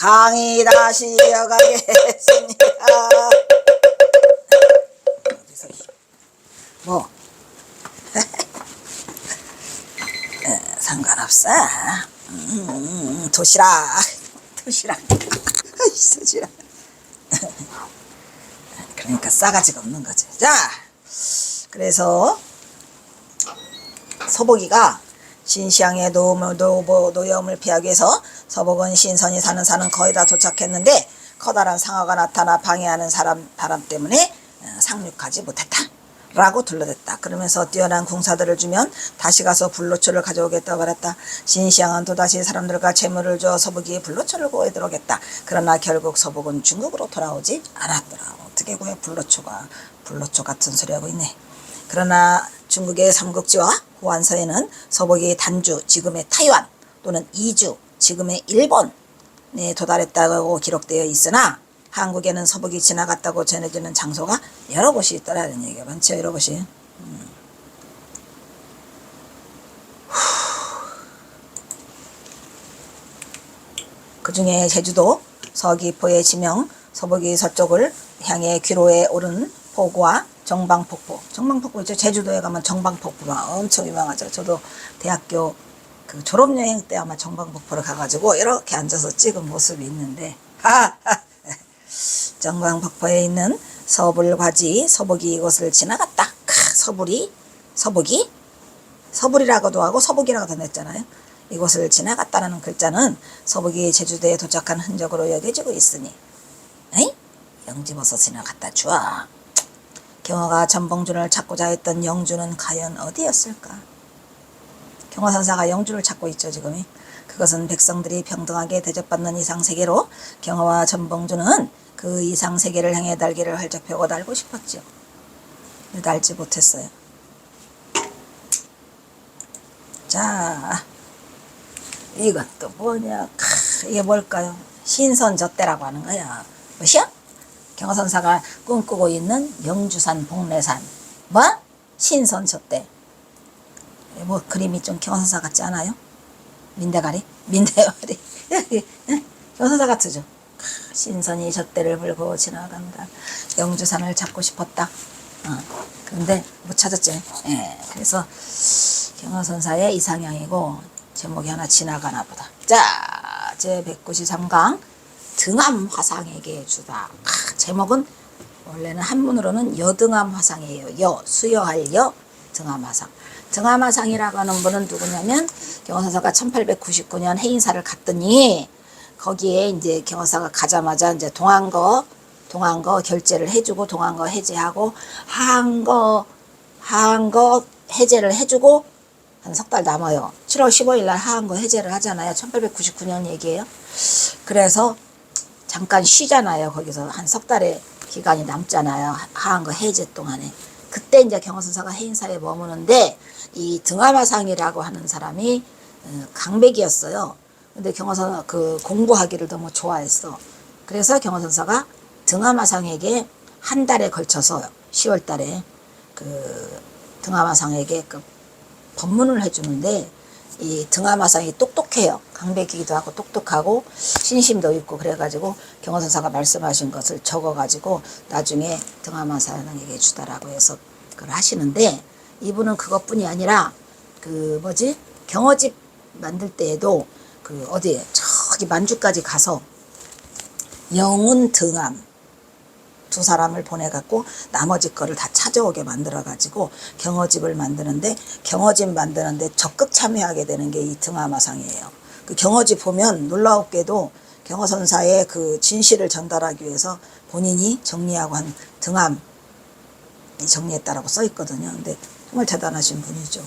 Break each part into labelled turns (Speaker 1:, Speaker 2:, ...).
Speaker 1: 강의 다시 이어가겠습니다. 뭐 상관없어. 도시락 도시락 그러니까 싸가지가 없는 거지. 자, 그래서 서복이가 신시양의 노여움을 피하기 위해서 서복은 신선이 사는 산은 거의 다 도착했는데 커다란 상어가 나타나 방해하는 바람 때문에 상륙하지 못했다 라고 둘러댔다. 그러면서 뛰어난 궁사들을 주면 다시 가서 불로초를 가져오겠다고 말했다. 신시양은 또다시 사람들과 재물을 줘 서복이 불로초를 구해도록 했다. 그러나 결국 서복은 중국으로 돌아오지 않았더라. 어떻게 구해? 불로초 같은 소리하고 있네. 그러나 중국의 삼국지와 호안서에는 서복이 단주, 지금의 타이완 또는 이주, 지금의 일본에 도달했다고 기록되어 있으나 한국에는 서복이 지나갔다고 전해지는 장소가 여러 곳이 있더라는 얘기가 많죠. 여러 곳이. 그 중에 제주도 서귀포의 지명 서복이 서쪽을 향해 귀로에 오른 포구와 정방폭포. 정방폭포 있죠. 제주도에 가면 정방폭포가 엄청 유명하죠. 저도 대학교 그 졸업여행 때 아마 정방폭포를 가가지고 이렇게 앉아서 찍은 모습이 있는데 정방폭포에 있는 서불과지 서복이 이곳을 지나갔다. 서불이라고도 하고 서복이라고도 냈잖아요. 이곳을 지나갔다라는 글자는 서복이 제주도에 도착한 흔적으로 여겨지고 있으니 영지버섯 지나갔다 주아. 경화가 전봉준을 찾고자 했던 영주는 과연 어디였을까? 경화선사가 영주를 찾고 있죠. 지금. 그것은 백성들이 평등하게 대접받는 이상세계로 경화와 전봉준은 그 이상세계를 향해 날개를 활짝 펴고 날고 싶었죠. 날지 못했어요. 자, 이건 또 뭐냐? 이게 뭘까요? 신선저대라고 하는 거야. 뭐시야? 경화선사가 꿈꾸고 있는 영주산 복례산. 뭐? 신선저대. 뭐 그림이 좀 경화선사 같지 않아요? 민대가리? 경화선사 같으죠? 신선이 젖대를 불고 지나간다. 영주산을 찾고 싶었다. 그런데 못 찾았지. 그래서 경화선사의 이상향이고 제목이 하나 지나가나 보다. 자, 제193강 등암 화상에게 주다. 제목은 원래는 한문으로는 여등암 화상이에요. 수여할 등암 화상. 등암 화상이라고 하는 분은 누구냐면 경화선사가 1899년 해인사를 갔더니 거기에 이제 경화선사가 가자마자 이제 동안거 결제를 해주고 동안거 해제하고 하한거 해제를 해주고 한 석 달 남아요. 7월 15일 날 하한거 해제를 하잖아요. 1899년 얘기예요. 그래서 잠깐 쉬잖아요. 거기서 한 석 달의 기간이 남잖아요. 하한거 해제 동안에. 그때 이제 경화선사가 해인사에 머무는데 이 등암화상이라고 하는 사람이 강백이었어요. 근데 경화선사 그 공부하기를 너무 좋아했어. 그래서 경화선사가 등암화상에게 한 달에 걸쳐서 10월 달에 그 등암화상에게 그 법문을 해주는데 이 등암화상이 똑똑해요. 강백이기도 하고 똑똑하고 신심도 있고 그래가지고 경화선사가 말씀하신 것을 적어가지고 나중에 등암화상에게 주다라고 해서 그걸 하시는데 이분은 그것뿐이 아니라 그 경어집 만들 때에도 그 어디에 저기 만주까지 가서 영운 등암 두 사람을 보내갖고 나머지 거를 다 찾아오게 만들어가지고 경어집을 만드는데 경어집 만드는데 적극 참여하게 되는 게 이 등암화상이에요. 그 경어집 보면 놀라웠게도 경화선사의 그 진실을 전달하기 위해서 본인이 정리하고 한 등암 정리했다라고 써 있거든요. 근데 정말 대단하신 분이죠.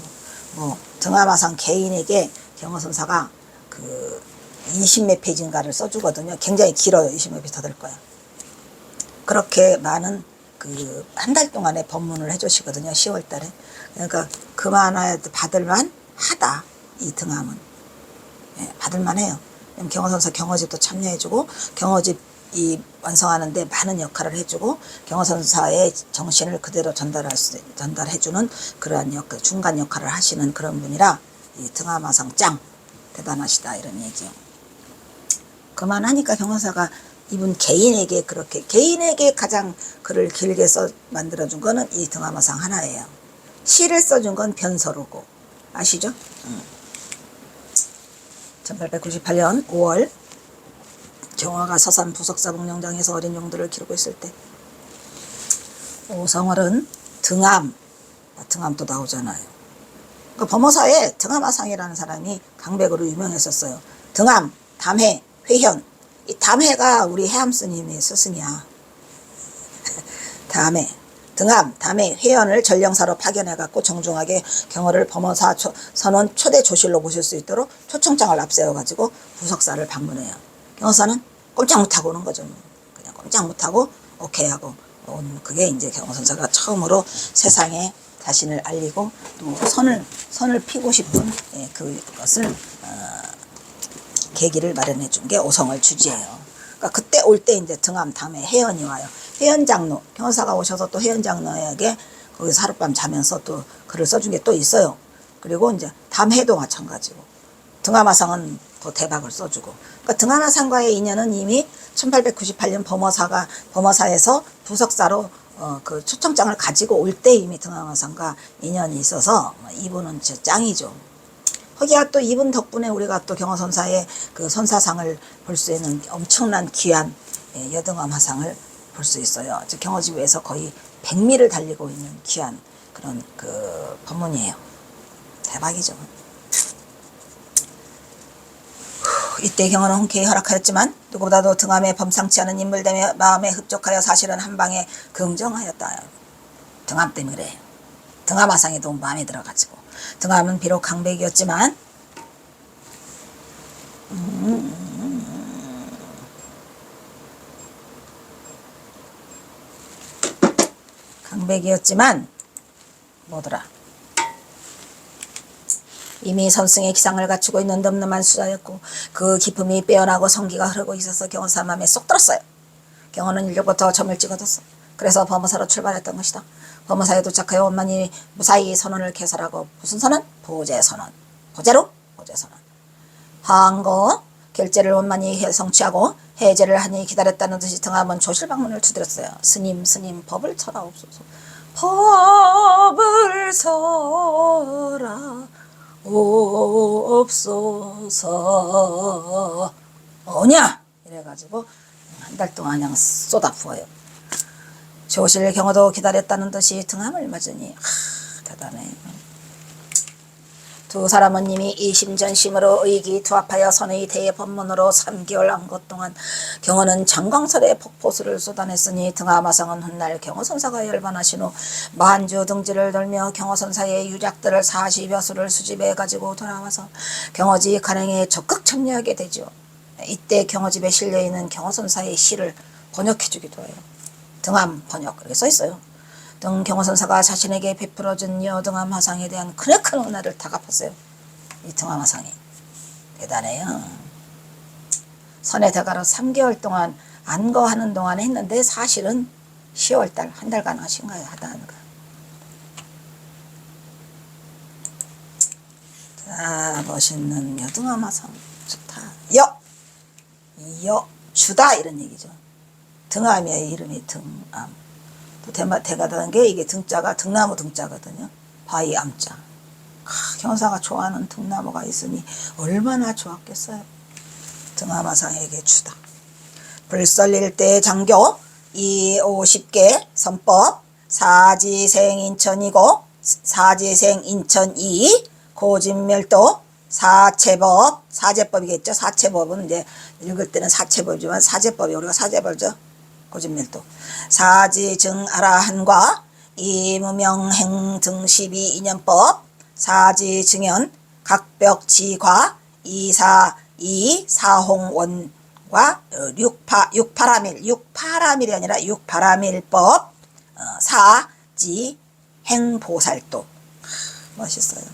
Speaker 1: 뭐 등암화상 개인에게 경화선사가 그 20몇 페이지인가를 써주거든요. 굉장히 길어요. 20몇 페이지 더 될 거야. 그렇게 많은 그 한 달 동안에 법문을 해주시거든요. 10월 달에. 그러니까 그만해도 받을만 하다. 이 등암은. 받을만 해요. 경화선사 경어집도 참여해주고 경어집 이 완성하는데 많은 역할을 해주고 경화선사의 정신을 그대로 전달해주는 그러한 중간 역할을 하시는 그런 분이라 이 등암화상 짱 대단하시다 이런 얘기요. 그만하니까 경호사가 이분 개인에게 그렇게 개인에게 가장 글을 길게 써 만들어준 거는 이 등하마상 하나예요. 시를 써준 건 변서루고 아시죠? 1898년 5월 정화가 서산 부석사 복령장에서 어린 용들을 기르고 있을 때 오성월은 등암도 나오잖아요. 그 범어사에 등하마상이라는 사람이 강백으로 유명했었어요. 등암, 담해, 회현. 이 담해가 우리 해암 스님의 스승이야. 담해, 등암, 담해, 회현을 전령사로 파견해갖고 정중하게 경호를 범어사 선원 초대 조실로 모실 수 있도록 초청장을 앞세워가지고 부석사를 방문해요. 경호사는 꼼짝 못하고 오는 거죠. 그냥 꼼짝 못하고 오케이 하고 온 그게 이제 경호선사가 처음으로 세상에 자신을 알리고 또 선을 피고 싶은 그것을 계기를 마련해 준 게 오성월 주지예요. 그러니까 그때 올 때 이제 등암 담에 해연이 와요. 해연장로 경호사가 오셔서 또 해연장로에게 거기서 하룻밤 자면서 또 글을 써준 게 또 있어요. 그리고 이제 담해도 마찬가지고 등하마상은 더 대박을 써주고. 그러니까 등하마상과의 인연은 이미 1898년 범어사에서 부석사로 그 초청장을 가지고 올 때 이미 등하마상과 인연이 있어서 이분은 진짜 짱이죠. 거기야 또 이분 덕분에 우리가 또 경호선사의 그 선사상을 볼 수 있는 엄청난 귀한 여등암화상을 볼 수 있어요. 즉 경호지부에서 거의 100미를 달리고 있는 귀한 그런 그 법문이에요. 대박이죠. 이때 경호는 흔쾌히 허락하였지만 누구보다도 등암에 범상치 않은 인물됨에 마음에 흡족하여 사실은 한방에 긍정하였다. 등암 때문에 그래. 등암화상이 너무 마음에 들어가지고. 등암은 비록 강백이었지만 뭐더라, 이미 선승의 기상을 갖추고 있는 늠름한 수자였고 그 기품이 빼어나고 성기가 흐르고 있어서 경호사 마음에 쏙 들었어요. 경호는 일찍부터 점을 찍어뒀어. 그래서 범어사로 출발했던 것이다. 범어사에 도착하여 원만히 무사히 선언을 개설하고, 무슨 선언? 보제선언. 보제로? 보제선언. 항거 결제를 원만히 성취하고 해제를 하니 기다렸다는 듯이 등암은 조실방문을 두드렸어요. 스님 법을 설하옵소서. 법을 설하 옵소서. 뭐냐? 이래가지고 한 달 동안 그냥 쏟아부어요. 조실 경호도 기다렸다는 듯이 등암을 맞으니 대단해. 두 사람은 이미 이심전심으로 의기투합하여 선의 대법문으로 3개월 한 것 동안 경호는 장광설의 폭포수를 쏟아냈으니 등하마상은 훗날 경호선사가 열반하신 후 만주 등지를 돌며 경호선사의 유작들을 40여 수를 수집해 가지고 돌아와서 경호지 간행에 적극 참여하게 되죠. 이때 경호집에 실려있는 경호선사의 시를 번역해주기도 해요. 등암 번역 그렇게 써있어요. 등 경호선사가 자신에게 베풀어준 여등암 화상에 대한 크나큰 은혜를 다 갚았어요. 이 등암 화상이 대단해요. 선의 대가로 3개월 동안 안거하는 동안 했는데 사실은 10월달 한 달간 하신 거예요. 하다는 거. 자, 멋있는 여등암 화상 좋다. 주다 이런 얘기죠. 등암이에요. 이름이 등암. 또 대가다는 게 이게 등자가 등나무 등자거든요. 바위 암자. 경사가 좋아하는 등나무가 있으니 얼마나 좋았겠어요. 등암화상에게 주다. 불설릴 때 장교 250개 선법 사지생 인천이고 사지생 인천이 고진멸도 사채법 사제법이겠죠. 사채법은 이제 읽을 때는 사채법이지만 사제법이 우리가 사제법이죠. 고진멸도 사지증아라한과 이무명행 등 12인연법 사지증연 각벽지과 이사홍원과 육파라밀이 아니라 육파라밀법 사지행보살도 멋있어요.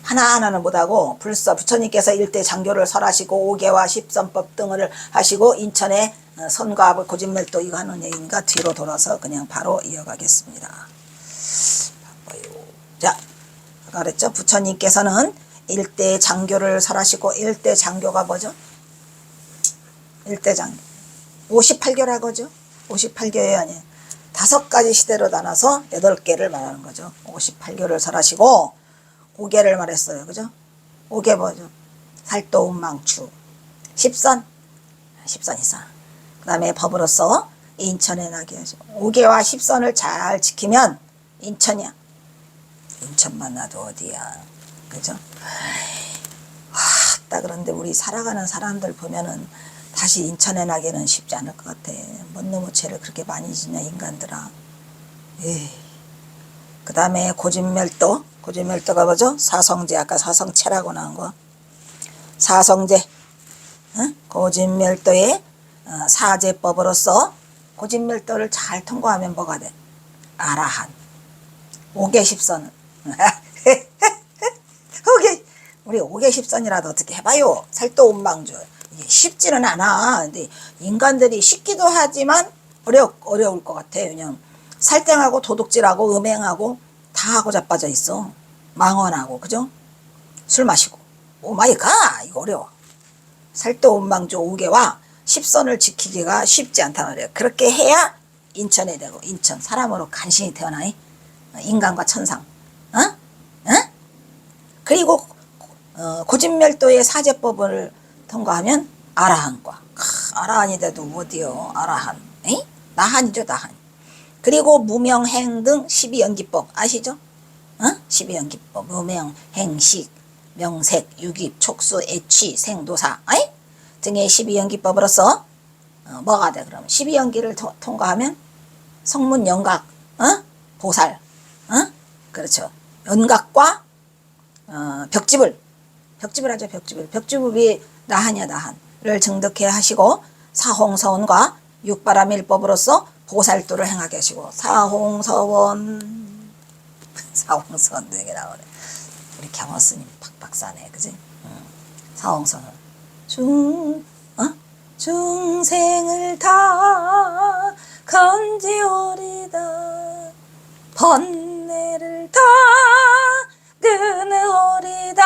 Speaker 1: 하나하나는 못하고 부처님께서 일대 장교를 설하시고 5개와 10선법 등을 하시고 인천에 선과합을 고진멸도 이거 하는 얘기니까 뒤로 돌아서 그냥 바로 이어가겠습니다. 자, 그랬죠. 부처님께서는 일대 장교를 설하시고, 일대 장교가 뭐죠? 일대 장교 58교라고 하죠. 58교에 아니에요. 5가지 시대로 나눠서 8개를 말하는 거죠. 58교를 설하시고 5개를 말했어요. 그죠? 5개 뭐죠? 살도운망추, 십선 이상. 그 다음에 법으로서 인천에 나게 하죠. 5개와 10선을 잘 지키면 인천이야. 인천만 나도 어디야. 그죠? 딱 그런데 우리 살아가는 사람들 보면은 다시 인천에 나기는 쉽지 않을 것 같아. 뭔 놈의 죄를 그렇게 많이 지냐 인간들아. 그 다음에 고진멸도. 고진멸도가 뭐죠? 사성제. 아까 사성체라고 나온 거. 사성제. 고진멸도의 사제법으로서 고진멸도를 잘 통과하면 뭐가 돼? 아라한. 5개 10선은. 우리 5개 10선이라도 어떻게 해봐요. 살도운망주. 이게 쉽지는 않아. 근데 인간들이 쉽기도 하지만 어려울 것 같아. 그냥 살땡하고 도둑질하고 음행하고 다 하고 자빠져 있어. 망언하고, 그죠? 술 마시고. 오 마이 갓! 이거 어려워. 살도운망주 5개와 10선을 지키기가 쉽지 않단 말이에요. 그렇게 해야 인천에 되고, 인천. 사람으로 간신히 태어나. 인간과 천상. 그리고 고진멸도의 사제법을 통과하면 아라한과. 아라한이 돼도 어디요? 아라한. 나한이죠, 나한. 그리고 무명행 등 12연기법 아시죠? 12연기법. 무명, 행식, 명색, 유깁, 촉수, 애취, 생도사 등의 12연기법으로서 뭐가 돼? 그러면 12연기를 통과하면 성문, 영각, 보살, 그렇죠. 연각과 벽집을 하죠. 벽집이 나한이야. 나한을 증득해 하시고 사홍서원과 육바라밀법으로서 보살도를 행하게 하시고 사홍서원 되게 나오네. 우리 경허스님 박사네. 그지? 사홍서원 중생을 다 건지오리다 번뇌를 다 끊으오리다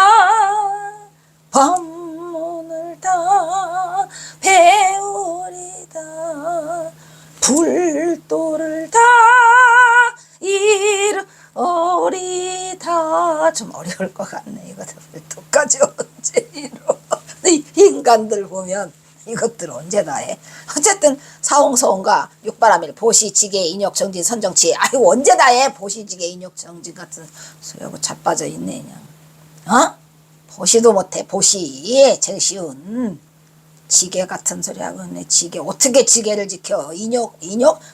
Speaker 1: 법문을 다 배우리다 불도를 다 이루오리다. 좀 어려울 것 같네. 이거 불도까지 언제 이루어. 인간들 보면 이것들 언제 다 해. 어쨌든 사홍서원과 육바라밀 보시지계 인욕 정진 선정치. 아이고 언제 다 해. 보시지계 인욕 정진 같은 소리하고 자빠져 있네 그냥. 보시도 못해. 보시 제일 쉬운 지계 같은 소리하고 있네. 지계 어떻게 지계를 지켜. 인욕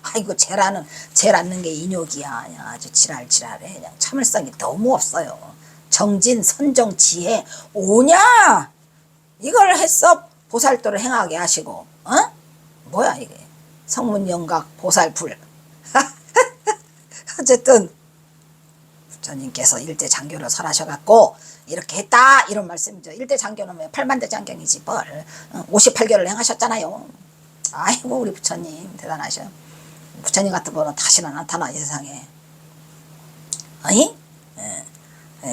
Speaker 1: 아이고 젤 않는 게 인욕이야. 그냥 아주 지랄해. 그냥 참을성이 너무 없어요. 정진 선정치에 오냐 이걸 했어. 보살도를 행하게 하시고 뭐야 이게 성문영각 보살불. 어쨌든 부처님께서 일대 장교를 설하셔갖고 이렇게 했다 이런 말씀이죠. 일대 장교는 8만대 장경이지 뭘. 58교를 행하셨잖아요. 아이고 우리 부처님 대단하셔. 부처님 같은 분은 다시는 나타나 이 세상에.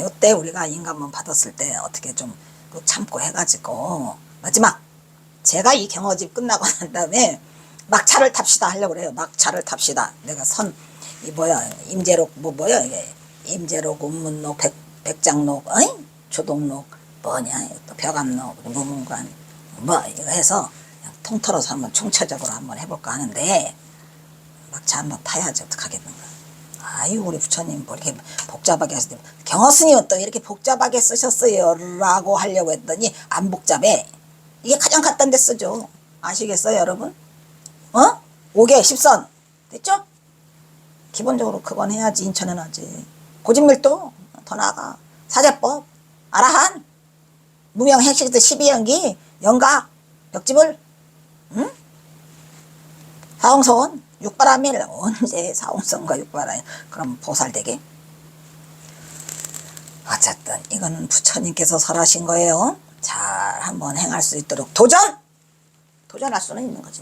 Speaker 1: 이때 우리가 인간문 받았을 때 어떻게 좀 참고 해가지고 마지막 제가 이 경어집 끝나고 난 다음에 막차를 탑시다 하려고 그래요. 막차를 탑시다. 내가 임재록 뭐야 이게 임재록 운문록 백장록 조동록 뭐냐 또 벽암록 무문관 뭐 이거 해서 그냥 통틀어서 한번 총체적으로 한번 해볼까 하는데 막차 한번 타야지 어떡하겠는가. 아유 우리 부처님 뭐 이렇게 복잡하게 하시더니 경허스님은 또 이렇게 복잡하게 쓰셨어요 라고 하려고 했더니 안 복잡해. 이게 가장 간단한 데 쓰죠. 아시겠어요 여러분? 5개 10선 됐죠? 기본적으로 그건 해야지 인천에 나지. 고진밀도 더 나아가. 사제법 아라한 무명 행식도 12연기 영각 벽집을 사홍서원 육바라밀. 언제 사홍서원과 육바라밀 그럼 보살되게. 어쨌든 이거는 부처님께서 설하신 거예요. 잘 한번 행할 수 있도록 도전할 수는 있는 거지.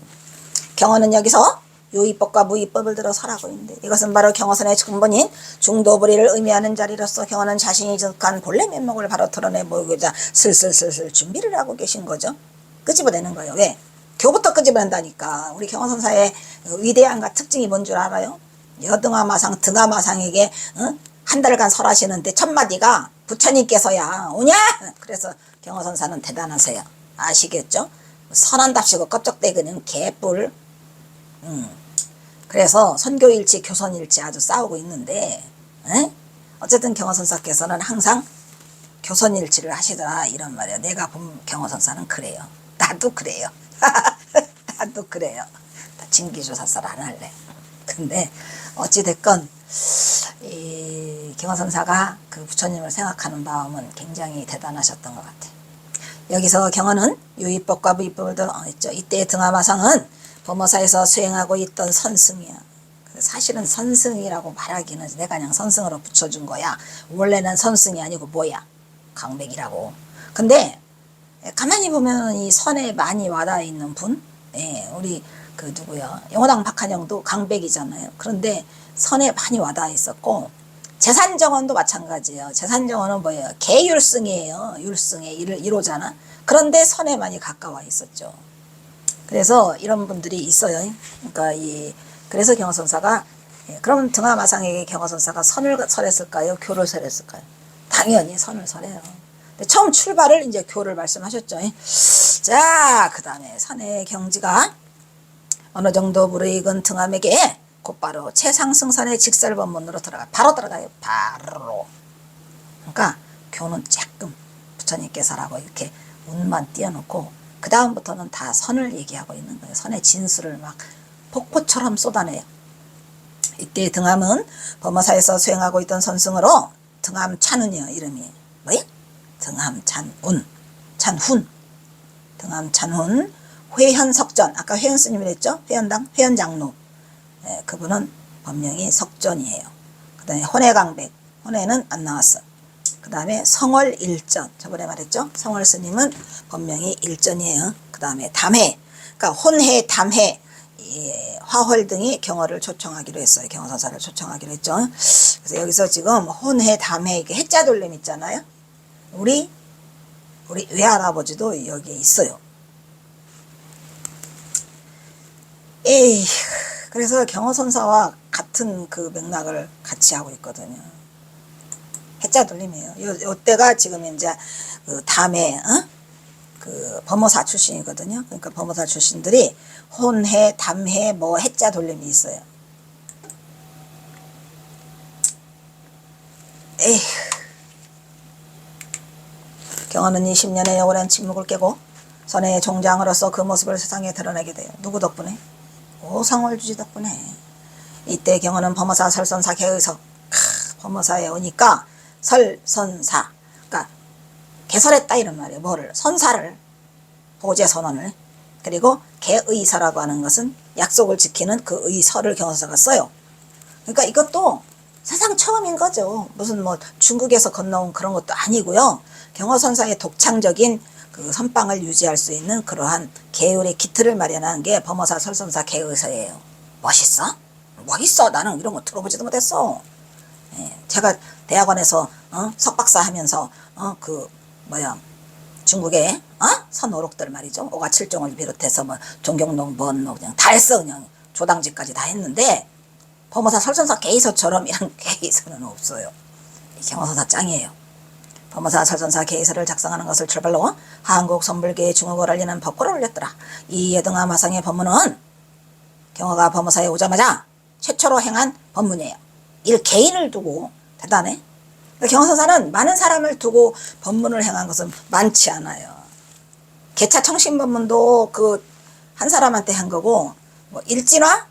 Speaker 1: 경어는 여기서 유의법과 무의법을 들어 설하고 있는데 이것은 바로 경어선의 근본인 중도불이를 의미하는 자리로서 경어는 자신이 적한 본래 면목을 바로 털어내 보이고자 슬슬슬슬 준비를 하고 계신 거죠. 끄집어내는 거예요. 왜? 교부터 끄집어낸다니까. 우리 경어선사의 위대함과 특징이 뭔 줄 알아요? 여등하마상 등하마상에게 한 달간 설하시는데 첫 마디가 부처님께서야 오냐? 그래서 경어선사는 대단하세요. 아시겠죠? 선한답시고 껍적대기는 개뿔. 그래서 선교일치 교선일치 아주 싸우고 있는데 어쨌든 경어선사께서는 항상 교선일치를 하시더라 이런 말이에요. 내가 본 경어선사는 그래요. 나도 그래요. 나도 그래요. 진기조사설 안 할래. 근데 어찌됐건 이 경어선사가 그 부처님을 생각하는 마음은 굉장히 대단하셨던 것 같아요. 여기서 경어는 유의법과 무의법을 했죠. 이때 등하마상은 범어사에서 수행하고 있던 선승이야. 사실은 선승이라고 말하기는 내가 그냥 선승으로 붙여준 거야. 원래는 선승이 아니고 뭐야? 강백이라고. 근데 가만히 보면 이 선에 많이 와닿아 있는 분, 우리 그 누구야? 영호당 박한영도 강백이잖아요. 그런데 선에 많이 와닿아 있었고 재산정원도 마찬가지예요. 재산정원은 뭐예요? 개율승이에요. 율승의 1호잖아. 그런데 선에 많이 가까워 있었죠. 그래서 이런 분들이 있어요. 그러니까 그래서 경어선사가 그럼 등하마상에게 경어선사가 선을 설했을까요? 교를 설했을까요? 당연히 선을 설해요. 근데 처음 출발을 이제 교를 말씀하셨죠. 자, 그 다음에 선의 경지가 어느 정도 무르익은 등함에게 곧바로 최상승선의 직설법문으로 바로 들어가요. 바로. 그러니까 교는 조금 부처님께서라고 이렇게 운만 띄워놓고 그 다음부터는 다 선을 얘기하고 있는 거예요. 선의 진수를 막 폭포처럼 쏟아내요. 이때 등함은 범어사에서 수행하고 있던 선승으로 등함찬운이요. 이름이 뭐예요? 등함찬운, 찬훈, 등함찬훈, 회현석전. 아까 회현 스님이 했죠? 회현당, 회현장로. 그분은 법명이 석전이에요. 그 다음에 혼해강백, 혼해는 안 나왔어. 그 다음에 성월일전, 저번에 말했죠? 성월 스님은 법명이 일전이에요. 그 다음에 담해, 그러니까 혼해, 담해, 화월 등이 경어를 초청하기로 했어요. 경어선사를 초청하기로 했죠. 그래서 여기서 지금 혼해, 담해, 이게 해자 돌림 있잖아요. 우리 외할아버지도 여기에 있어요. 에이, 그래서 경어선사와 같은 그 맥락을 같이 하고 있거든요. 해자 돌림이에요. 요때가 지금 이제 그 다음에 그 범어사 출신이거든요. 그러니까 범어사 출신들이 혼해, 담해, 뭐 해자 돌림이 있어요. 에휴. 경어는 20년의 오랜 침묵을 깨고 선의 종장으로서 그 모습을 세상에 드러내게 돼요. 누구 덕분에? 오성월주지 덕분에. 이때 경어는 범어사 설선사 개의석 범어사에 오니까 설선사, 그러니까 개설했다 이런 말이에요. 뭐를? 선사를, 보제선언을. 그리고 개의사라고 하는 것은 약속을 지키는 그 의설을 경어선사가 써요. 그러니까 이것도 세상 처음인 거죠. 무슨 뭐 중국에서 건너온 그런 것도 아니고요. 경어선사의 독창적인 그 선방을 유지할 수 있는 그러한 계율의 기틀을 마련한 게 범어사 설선사 개의서예요. 멋있어? 멋있어. 나는 이런 거 들어보지도 못했어. 제가 대학원에서 석박사 하면서 중국의 선오록들 말이죠. 오가칠종을 비롯해서 뭐 종경농 뭐 그냥 다 했어. 그냥 조당지까지 다 했는데 범어사 설선사 개의서처럼 이런 개의서는 없어요. 경어선사 짱이에요. 범어사 설선사 개의서를 작성하는 것을 출발로 한국 선불계의 중국어를 알리는 법고를 올렸더라. 이 여등하마상의 법문은 경어가 범어사에 오자마자 최초로 행한 법문이에요. 일 개인을 두고 대단해. 경어선사는 많은 사람을 두고 법문을 행한 것은 많지 않아요. 개차 청신법문도 그 한 사람한테 한 거고 뭐 일진화,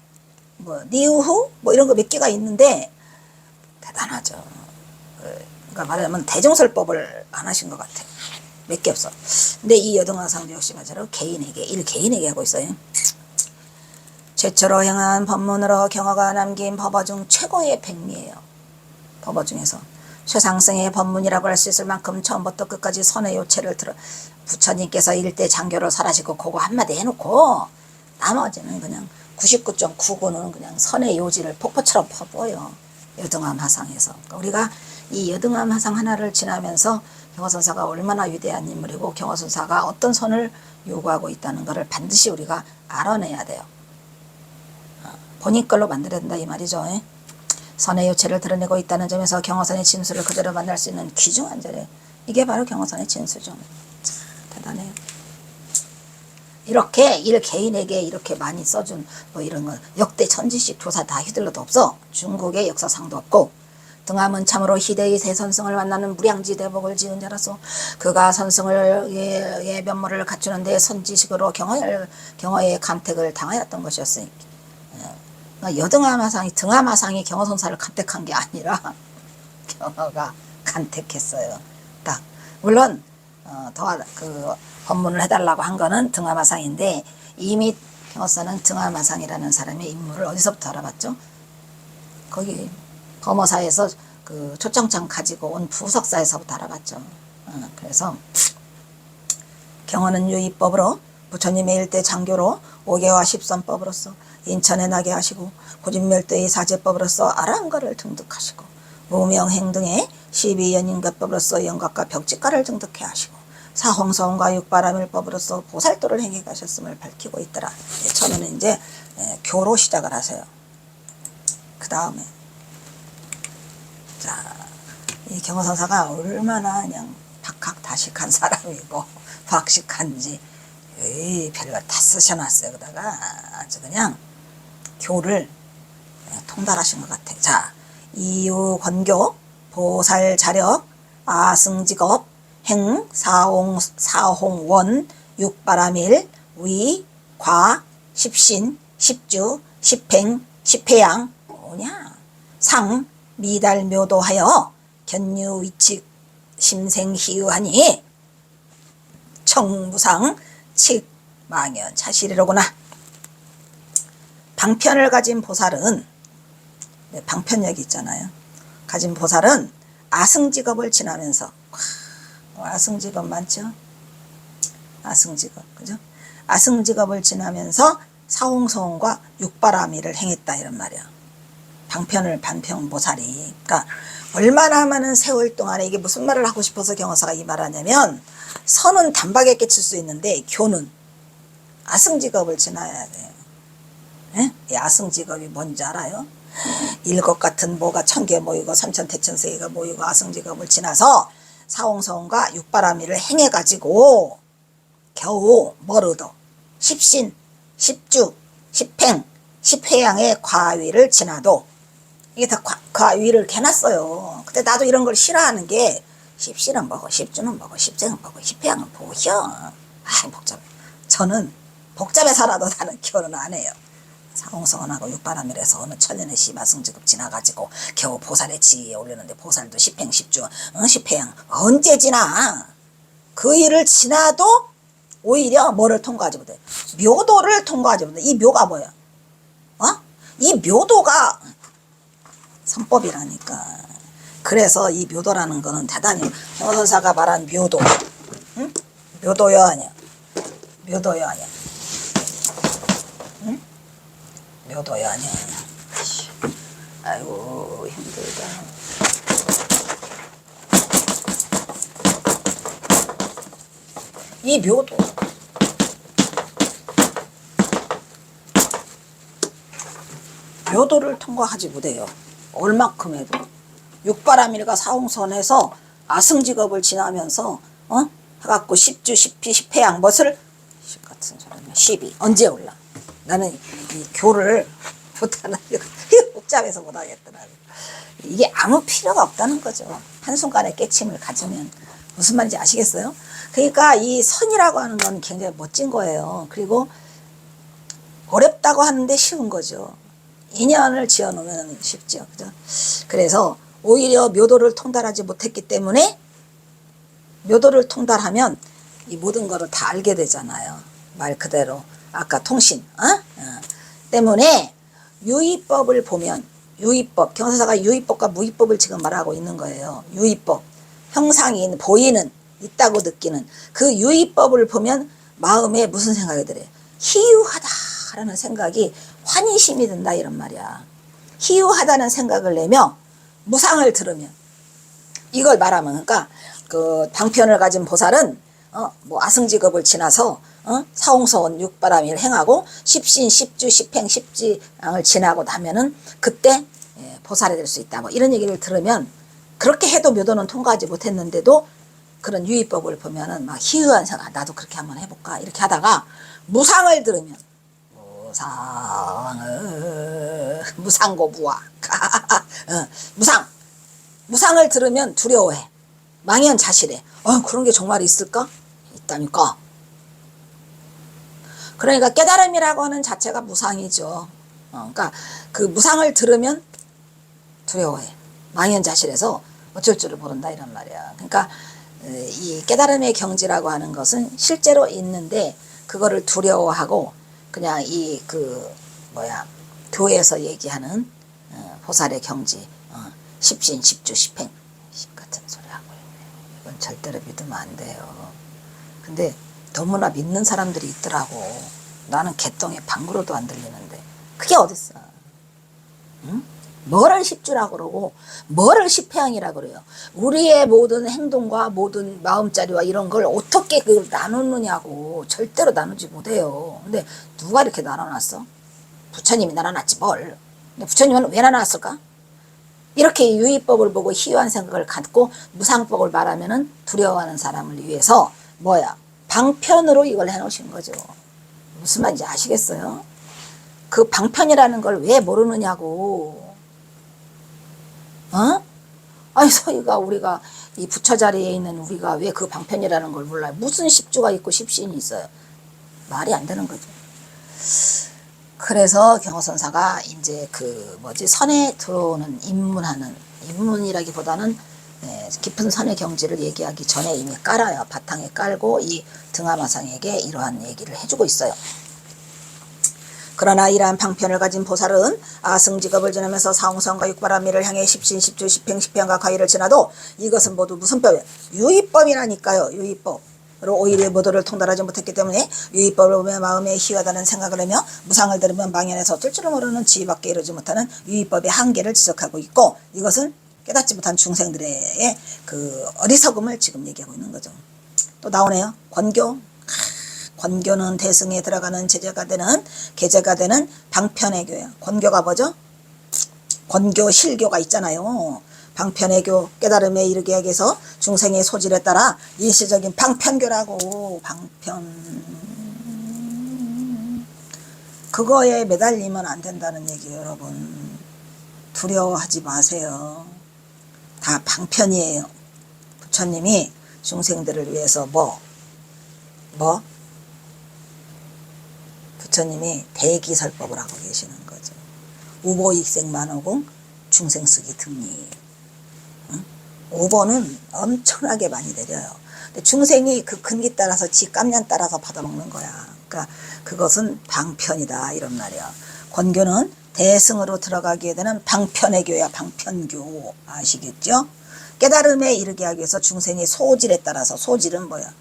Speaker 1: 뭐 니우후 뭐 이런 거 몇 개가 있는데 대단하죠. 그러니까 말하자면 대종설법을 안 하신 것 같아요. 몇 개 없어. 근데 이 여등하상도 역시 마찬가지로 개인에게 하고 있어요. 최초로 행한 법문으로 경어가 남긴 법어 중 최고의 백미예요. 법어 중에서 최상승의 법문이라고 할 수 있을 만큼 처음부터 끝까지 선의 요체를 들어 부처님께서 일대 장교를 설하시고 그거 한마디 해놓고 나머지는 그냥 99.99는 그냥 선의 요지를 폭포처럼 퍼부어요. 여등암 화상에서. 그러니까 우리가 이 여등암 화상 하나를 지나면서 경화선사가 얼마나 위대한 인물이고 경화선사가 어떤 선을 요구하고 있다는 것을 반드시 우리가 알아내야 돼요. 본인 걸로 만들어야 된다 이 말이죠. 선의 요체를 드러내고 있다는 점에서 경화선의 진수를 그대로 만날 수 있는 귀중한 자리. 이게 바로 경화선의 진수죠. 참 대단해요. 이렇게 일 개인에게 이렇게 많이 써준 뭐 이런 거 역대 천지식 조사 다 휘둘러도 없어. 중국의 역사상도 없고 등암은 참으로 희대의 새 선승을 만나는 무량지 대복을 지은 자라서 그가 선승을 의 면모를 갖추는 데 선지식으로 경화의 감택을 당하였던 것이었으니 그러니까 여등암 화상이 등암 화상이 경화선사를 감택한 게 아니라 경화가 간택했어요. 딱 물론 더 그 법문을 해달라고 한 거는 등암 화상인데 이미 경화선사는 등암 화상이라는 사람의 인물을 어디서부터 알아봤죠? 거기 범어사에서 그 초청장 가지고 온 부석사에서부터 알아봤죠. 그래서 경화는 유의법으로 부처님의 일대 장교로 오계와 십선법으로서 인천에 나게 하시고 고진멸도의 사제법으로서 아랑가를 등득하시고 무명행 등의 12연인가법으로서 영각과 벽지가를 등득해 하시고 사홍성과 육바라밀법으로서 보살도를 행해 가셨음을 밝히고 있더라. 처음에는 이제 교로 시작을 하세요. 그 다음에 자, 이 경화선사가 얼마나 그냥 박학다식한 사람이고 박식한지 별걸 다 쓰셔놨어요. 그다가 아주 그냥 교를 통달하신 것 같아. 자, 이유권교, 보살자력, 아승직업, 행, 사홍원, 육바라밀, 위, 과, 십신, 십주, 십행, 십회양 뭐냐? 상, 미달묘도하여 견유위칙 심생희유하니 청무상 칙망연 차실이로구나. 방편을 가진 보살은 방편력이 있잖아요. 가진 보살은 아승직업을 지나면서 아승직업 많죠? 아승직업 그죠? 아승직업을 지나면서 사홍성과 육바라밀을 행했다 이런 말이야. 방편을 반평 보살이 그러니까 얼마나 많은 세월 동안에 이게 무슨 말을 하고 싶어서 경화사가 이 말하냐면 선은 단박에 깨칠 수 있는데 교는 아승직업을 지나야 돼요. 예? 이 아승직업이 뭔지 알아요? 일것 같은 뭐가 1000개 모이고 3000태천세계가 모이고 아승직업을 지나서 사홍성과 육바라밀을 행해가지고 겨우 뭘 얻어? 십신, 십주, 십행, 십회양의 과위를 지나도 이게 다 과위를 개놨어요. 근데 나도 이런 걸 싫어하는 게 십신은 뭐고 십주는 뭐고 십생은 뭐고 십회양은 뭐죠? 아 복잡해. 저는 복잡해 살아도 나는 결혼 안 해요. 사홍성원하고 육바라밀에서 어느 천년의 시바승직업 지나가지고 겨우 보살의 지위에 올렸는데 보살도 십행 십주 십회양 언제 지나? 그 일을 지나도 오히려 뭐를 통과하지 못해? 묘도를 통과하지 못해. 이 묘가 뭐야? 이 묘도가 선법이라니까. 그래서 이 묘도라는 거는 대단히 경화선사가 말한 묘도, 응? 묘도여 아니야? 묘도여 아니야? 응? 묘도여 아니야? 아이고 힘들다. 이 묘도 묘도를 통과하지 못해요. 얼마큼 해도. 육바라밀과 사홍선에서 아승직업을 지나면서 해갖고 십주, 십피, 십회양 멋을 같은 사람이 12 언제 올라? 나는 이 교를 못하는 복잡해서 못하겠더라고. 이게 아무 필요가 없다는 거죠. 한순간에 깨침을 가지면 무슨 말인지 아시겠어요? 그러니까 이 선이라고 하는 건 굉장히 멋진 거예요. 그리고 어렵다고 하는데 쉬운 거죠. 인연을 지어놓으면 쉽죠. 그죠? 그래서 오히려 묘도를 통달하지 못했기 때문에 묘도를 통달하면 이 모든 거를 다 알게 되잖아요. 말 그대로 아까 통신 때문에 유의법을 보면 유의법 경화선사가 유의법과 무의법을 지금 말하고 있는 거예요. 유의법 형상이 보이는 있다고 느끼는 그 유의법을 보면 마음에 무슨 생각이 들어요? 희유하다라는 생각이 환희심이 든다 이런 말이야. 희유하다는 생각을 내며 무상을 들으면, 이걸 말하면, 그러니까 그 방편을 가진 보살은 뭐 아승직업을 지나서 사홍서원 육바람일 행하고 십신 십주 십행 십지양을 지나고 나면은 그때 보살이 될 수 있다, 뭐 이런 얘기를 들으면, 그렇게 해도 묘도는 통과하지 못했는데도 그런 유의법을 보면은 막 희유한 생각, 나도 그렇게 한번 해볼까 이렇게 하다가 무상을 들으면, 무상고부와 무상을 들으면 두려워해. 망연자실해. 그런 게 정말 있을까? 있다니까. 그러니까 깨달음이라고 하는 자체가 무상이죠. 그러니까 그 무상을 들으면 두려워해. 망연자실해서 어쩔 줄을 모른다 이런 말이야. 그러니까 이 깨달음의 경지라고 하는 것은 실제로 있는데 그거를 두려워하고 그냥 이 교회에서 얘기하는 보살의 경지, 십신 십주 십행 십 같은 소리 하고 있네. 이건 절대로 믿으면 안 돼요. 근데 너무나 믿는 사람들이 있더라고. 나는 개똥에 방구로도 안 들리는데 그게 어딨어. 응? 뭐를 십주라고 그러고 뭐를 십회양이라고 그래요. 우리의 모든 행동과 모든 마음자리와 이런 걸 어떻게 그걸 나누느냐고. 절대로 나누지 못해요. 근데 누가 이렇게 나눠놨어? 부처님이 나눠놨지 뭘. 근데 부처님은 왜 나눠놨을까? 이렇게 유의법을 보고 희유한 생각을 갖고 무상법을 말하면은 두려워하는 사람을 위해서 방편으로 이걸 해놓으신 거죠. 무슨 말인지 아시겠어요? 그 방편이라는 걸 왜 모르느냐고. 아니 우리가 이 부처 자리에 있는 우리가 왜 그 방편이라는 걸 몰라요? 무슨 십주가 있고 십신이 있어요? 말이 안 되는 거죠. 그래서 경허선사가 이제 선에 들어오는 입문이라기보다는 깊은 선의 경지를 얘기하기 전에 이미 깔아요. 바탕에 깔고 이 등하마상에게 이러한 얘기를 해주고 있어요. 그러나 이러한 방편을 가진 보살은 아승직업을 지나면서 사홍성과 육바람일을 향해 십신 십주 십행 십행과 가위를 지나도 이것은 모두 무슨 법이에요? 유의법이라니까요. 유의법으로 오히려 모두를 통달하지 못했기 때문에 유의법을 보며 마음에 희하다는 생각을 하며 무상을 들으면 망연해서 어쩔 줄을 모르는 지위밖에 이루지 못하는 유의법의 한계를 지적하고 있고, 이것은 깨닫지 못한 중생들의 그 어리석음을 지금 얘기하고 있는 거죠. 또 나오네요. 권교는 대승에 들어가는 제재가 되는 계제가 되는 방편의 교야. 권교가 뭐죠? 권교 실교가 있잖아요. 방편의 교, 깨달음에 이르게 하기 위해서 중생의 소질에 따라 일시적인 방편교라고. 방편, 그거에 매달리면 안 된다는 얘기예요. 여러분, 두려워하지 마세요. 다 방편이에요. 부처님이 중생들을 위해서 부처님이 대기설법을 하고 계시는 거죠. 우보익생만호공 중생쓰기 등리. 우보는 엄청나게 많이 내려요. 근데 중생이 그 근기 따라서 지 깜냥 따라서 받아먹는 거야. 그러니까 그것은 방편이다 이런 말이야. 권교는 대승으로 들어가게 되는 방편의 교야. 방편교. 아시겠죠? 깨달음에 이르게 하기 위해서 중생의 소질에 따라서, 소질은 뭐야?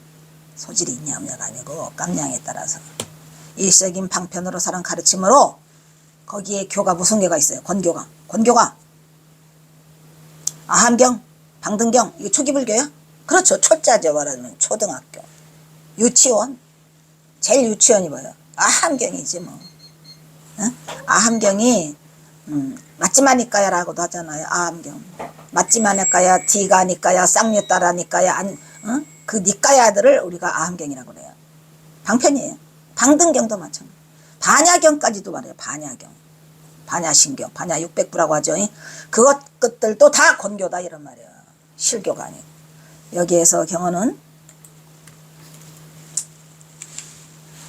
Speaker 1: 소질이 있냐 없냐가 아니고 깜냥에 따라서 일시적인 방편으로 사는 가르침으로, 거기에 교가 무슨 교가 있어요? 권교가 아함경, 방등경, 이게 초기불교야? 그렇죠. 초짜죠. 말하자면 초등학교, 유치원. 제일 유치원이 뭐예요? 아함경이지 뭐. 아함경이 맞지마니까야 라고도 하잖아요. 아함경. 맞지마니까야, 디가니까야, 쌍류따라니까야, 그 니까야들을 우리가 아함경이라고 그래요. 방편이에요. 방등경도 마찬가지. 반야경까지도 말해요. 반야경, 반야신경, 반야 600부라고 하죠. 그것들도 다 권교다 이런 말이에요. 실교가 아니고. 여기에서 경어는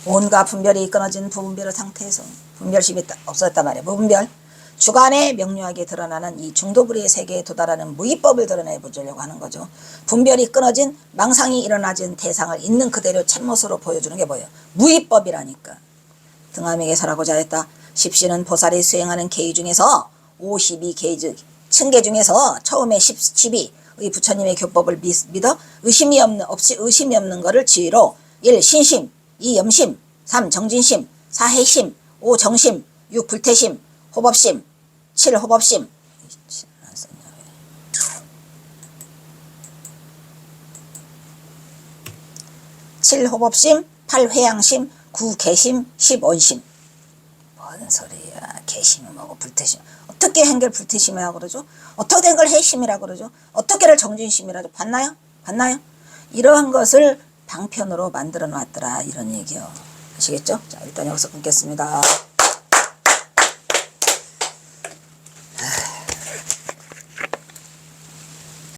Speaker 1: 온갖 분별이 끊어진 부분별 상태에서, 분별심이 없어졌단 말이에요. 무분별, 주관에 명료하게 드러나는 이 중도불의 세계에 도달하는 무의법을 드러내보려고 하는 거죠. 분별이 끊어진, 망상이 일어나진 대상을 있는 그대로 참모습으로 보여주는 게 뭐예요? 무의법이라니까. 등하명에서라고자 했다. 십신은 보살이 수행하는 계의 중에서 52계의 즉 층계 중에서 처음에 12의 부처님의 교법을 믿어 의심이 없는 것을 지위로 1. 신심, 2. 염심, 3. 정진심, 4. 해심, 5. 정심, 6 불태심, 호법심, 7 호법심. 7 호법심, 8 회양심, 9 개심, 10 온심. 뭔 소리야. 개심이 뭐고 불태심. 어떻게 행결 불태심이라고 그러죠? 어떻게 행결 해심이라고 그러죠? 어떻게를 정진심이라고 봤나요? 봤나요? 이러한 것을 방편으로 만들어 놨더라 이런 얘기요. 아시겠죠? 자, 일단 여기서 끊겠습니다.